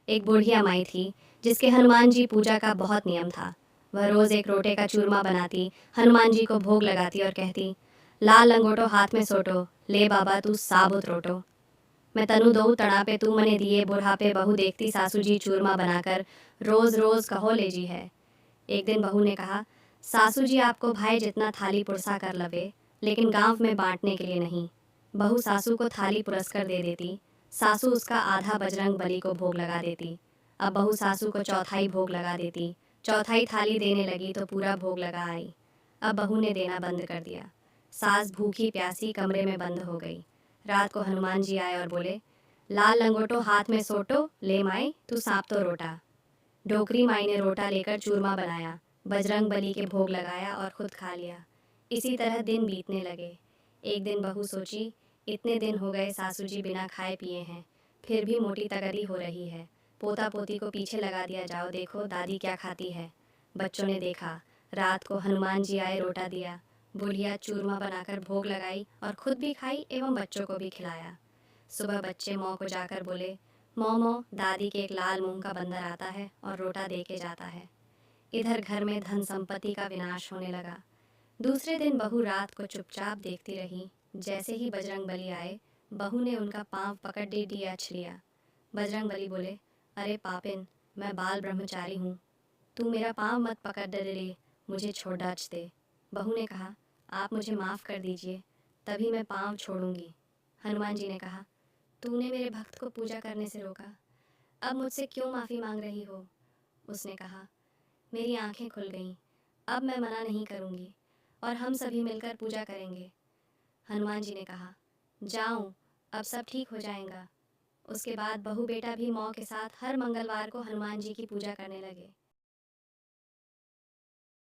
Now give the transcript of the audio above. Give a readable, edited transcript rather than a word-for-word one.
एक बुढ़िया माई थी जिसके हनुमान जी पूजा का बहुत नियम था। वह रोज़ एक रोटे का चूरमा बनाती, हनुमान जी को भोग लगाती और कहती, लाल लंगोटो हाथ में सोटो, ले बाबा तू साबुत रोटो। मैं तनु दऊ तड़ा पे तू मने दिए, बुढ़ापे बहू देखती सासू जी चूरमा बनाकर रोज़ रोज़ कहो ले जी है। एक दिन बहू ने कहा, सासू जी आपको भाई जितना थाली पुरसा कर लवे, लेकिन गांव में बांटने के लिए नहीं। बहू सासू को थाली पुरस्कर दे देती, सासू उसका आधा बजरंग बली को भोग लगा देती। अब बहू सासू को चौथाई भोग लगा देती, चौथाई थाली देने लगी तो पूरा भोग लगा आई। अब बहू ने देना बंद कर दिया। सास भूखी प्यासी कमरे में बंद हो गई। रात को हनुमान जी आए और बोले, लाल लंगोटो हाथ में सोटो, ले माई तू सांप तो रोटा। डोकरी माई ने रोटा लेकर चूरमा बनाया, बजरंग बली के भोग लगाया और खुद खा लिया। इसी तरह दिन बीतने लगे। एक दिन बहू सोची, इतने दिन हो गए सासू जी बिना खाए पिए हैं, फिर भी मोटी तगड़ी हो रही है। पोता पोती को पीछे लगा दिया जाओ, देखो दादी क्या खाती है। बच्चों ने देखा। रात को हनुमान जी आए, रोटा दिया। बुढ़िया चूरमा बनाकर भोग लगाई और खुद भी खाई एवं बच्चों को भी खिलाया। सुबह बच्चे मौ को जाकर बोले, मौ मौ दादी के एक लाल मूंग का बंदर आता है और रोटा दे के जाता है। इधर घर में धन संपत्ति का विनाश होने लगा। दूसरे दिन बहू रात को चुपचाप देखती रही। जैसे ही बजरंग बली आए, बहू ने उनका पांव पकड़ दिया लिया। बजरंग बली बोले, अरे पापिन, मैं बाल ब्रह्मचारी हूँ, तू मेरा पांव मत पकड़ रे, मुझे छोड़ डाच दे। बहू ने कहा, आप मुझे माफ़ कर दीजिए, तभी मैं पांव छोड़ूंगी। हनुमान जी ने कहा, तूने मेरे भक्त को पूजा करने से रोका, अब मुझसे क्यों माफ़ी मांग रही हो। उसने कहा, मेरी आंखें खुल गईं, अब मैं मना नहीं करूंगी और हम सभी मिलकर पूजा करेंगे। हनुमान जी ने कहा, जाऊं, अब सब ठीक हो जाएगा। उसके बाद बहू बेटा भी मौ के साथ हर मंगलवार को हनुमान जी की पूजा करने लगे।